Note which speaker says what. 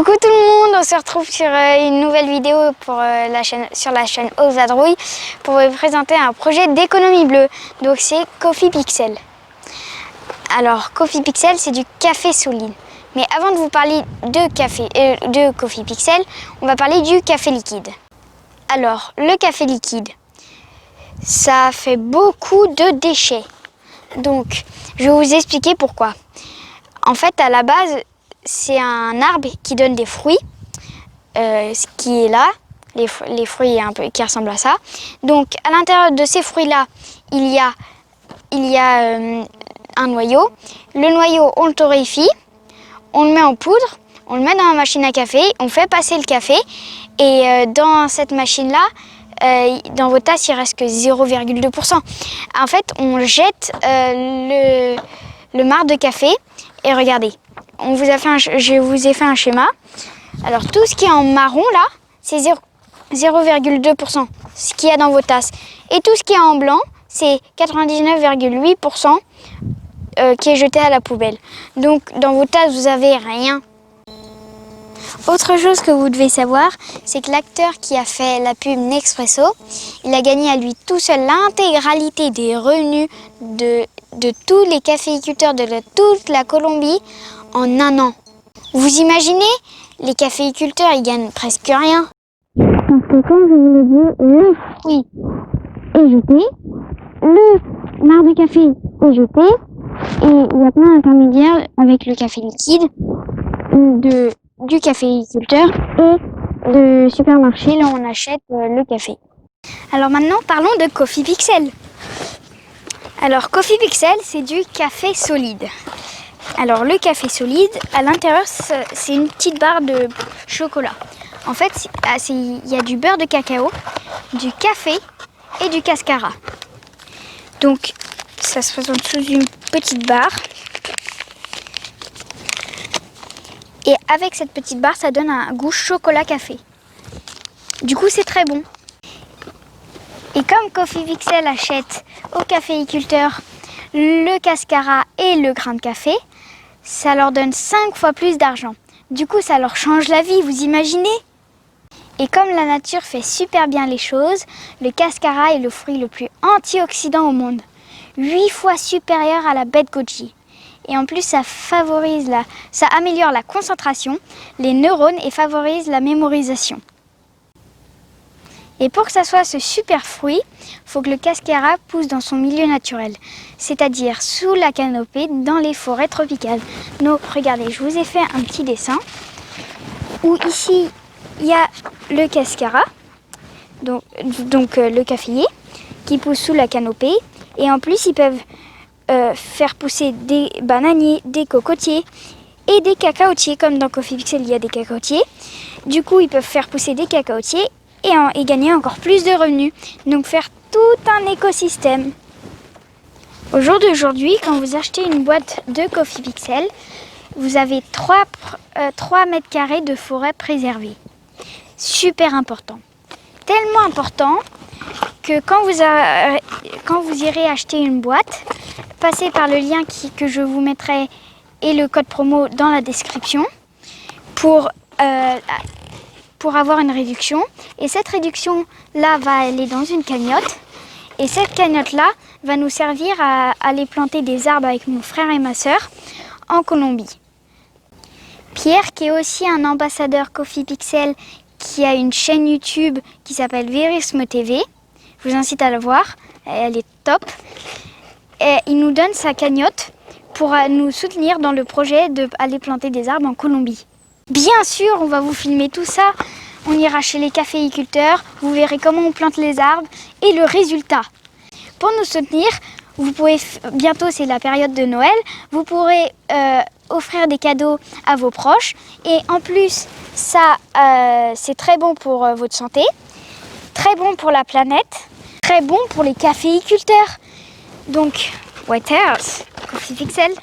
Speaker 1: Coucou tout le monde, on se retrouve sur une nouvelle vidéo pour, sur la chaîne Aux Vadrouilles pour vous présenter un projet d'économie bleue. Donc c'est Coffee Pixel. Alors Coffee Pixel, c'est du café solide. Mais avant de vous parler de Coffee Pixel, on va parler du café liquide. Alors le café liquide, ça fait beaucoup de déchets. Donc je vais vous expliquer pourquoi. En fait, à la base, c'est un arbre qui donne des fruits, ce qui est là, les fruits un peu, qui ressemblent à ça. Donc à l'intérieur de ces fruits-là, il y a un noyau. Le noyau, on le torréfie, on le met en poudre, on le met dans la machine à café, on fait passer le café. Et dans cette machine-là, dans vos tasses, il reste que 0,2%. En fait, on jette le marc de café et regardez. Je vous ai fait un schéma. Alors tout ce qui est en marron là, c'est 0,2%, ce qu'il y a dans vos tasses. Et tout ce qui est en blanc, c'est 99,8% qui est jeté à la poubelle. Donc dans vos tasses, vous n'avez rien. Autre chose que vous devez savoir, c'est que l'acteur qui a fait la pub Nespresso, il a gagné à lui tout seul l'intégralité des revenus de tous les caféiculteurs de toute la Colombie en un an. Vous imaginez, les caféiculteurs, ils gagnent presque rien. Parce que comme je vous l'ai dit, le fruit est jeté, le marc de café est jeté, et il y a plein d'intermédiaires avec le café liquide, du caféiculteur et de supermarché, là où on achète le café. Alors maintenant, parlons de Coffee Pixel. Alors Coffee Pixel, c'est du café solide. Alors le café solide, à l'intérieur, c'est une petite barre de chocolat. En fait, il y a du beurre de cacao, du café et du cascara. Donc ça se présente sous une petite barre. Et avec cette petite barre, ça donne un goût chocolat-café. Du coup, c'est très bon. Et comme Coffee Pixel achète aux caféiculteurs le cascara et le grain de café, ça leur donne 5 fois plus d'argent. Du coup, ça leur change la vie, vous imaginez? Et comme la nature fait super bien les choses, le cascara est le fruit le plus antioxydant au monde. 8 fois supérieur à la baie de goji. Et en plus, ça améliore la concentration, les neurones et favorise la mémorisation. Et pour que ça soit ce super fruit, il faut que le cascara pousse dans son milieu naturel, c'est-à-dire sous la canopée dans les forêts tropicales. Donc regardez, je vous ai fait un petit dessin où ici il y a le cascara, donc le caféier qui pousse sous la canopée, et en plus ils peuvent faire pousser des bananiers, des cocotiers et des cacaotiers, comme dans Coffee Pixel il y a des cacaotiers. Du coup ils peuvent faire pousser des cacaotiers et gagner encore plus de revenus, donc faire tout un écosystème. Au jour d'aujourd'hui, quand vous achetez une boîte de Coffee Pixel, vous avez 3 mètres carrés de forêt préservée. Super important. Tellement important que quand vous irez acheter une boîte, passez par le lien que je vous mettrai et le code promo dans la description pour avoir une réduction. Et cette réduction-là va aller dans une cagnotte. Et cette cagnotte-là va nous servir à aller planter des arbres avec mon frère et ma sœur en Colombie. Pierre, qui est aussi un ambassadeur Coffee Pixel, qui a une chaîne YouTube qui s'appelle Verisme TV. Je vous incite à la voir, elle est top. Et il nous donne sa cagnotte pour nous soutenir dans le projet d'aller planter des arbres en Colombie. Bien sûr, on va vous filmer tout ça. On ira chez les caféiculteurs, vous verrez comment on plante les arbres et le résultat. Pour nous soutenir, vous pouvez, bientôt c'est la période de Noël, vous pourrez offrir des cadeaux à vos proches. Et en plus, ça c'est très bon pour votre santé, très bon pour la planète, très bon pour les caféiculteurs. Donc, what else? Coffee Pixel.